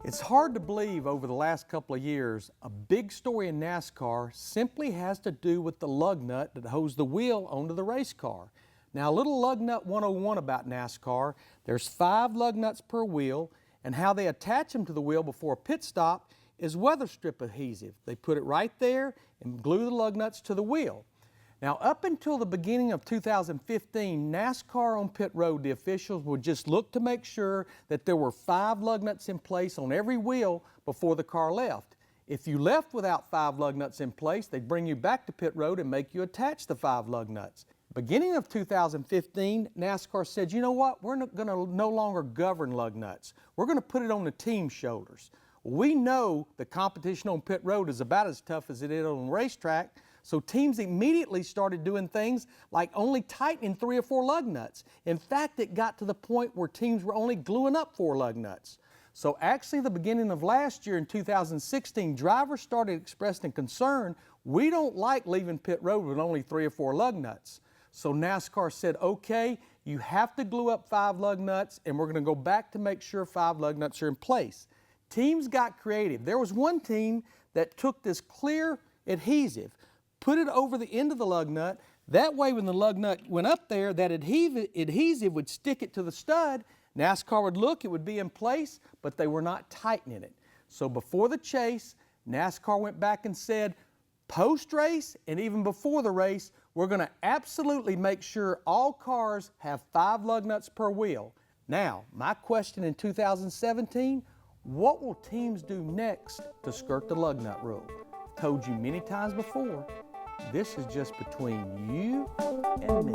It's hard to believe over the last couple of years, a big story in NASCAR simply has to do with the lug nut that holds the wheel onto the race car. Now, a little Lug Nut 101 about NASCAR. There's 5 lug nuts per wheel, and how they attach them to the wheel before a pit stop is weather strip adhesive. They put it right there and glue the lug nuts to the wheel. Now, up until the beginning of 2015, NASCAR on pit road, the officials would just look to make sure that there were 5 lug nuts in place on every wheel before the car left. If you left without 5 lug nuts in place, they'd bring you back to pit road and make you attach the 5 lug nuts. Beginning of 2015, NASCAR said, you know what, we're going to no longer govern lug nuts. We're going to put it on the team's shoulders. We know the competition on pit road is about as tough as it is on the racetrack, so teams immediately started doing things like only tightening 3 or 4 lug nuts. In fact, it got to the point where teams were only gluing up 4 lug nuts. So actually, the beginning of last year in 2016, drivers started expressing concern, we don't like leaving pit road with only 3 or 4 lug nuts. So NASCAR said, okay, you have to glue up 5 lug nuts, and we're going to go back to make sure 5 lug nuts are in place. Teams got creative. There was one team that took this clear adhesive, put it over the end of the lug nut. That way, when the lug nut went up there, that adhesive would stick it to the stud. NASCAR would look, it would be in place, but they were not tightening it. So before the chase, NASCAR went back and said, post-race and even before the race, we're going to absolutely make sure all cars have 5 lug nuts per wheel. Now, my question in 2017, what will teams do next to skirt the lug nut rule? Told you many times before, this is just between you and me.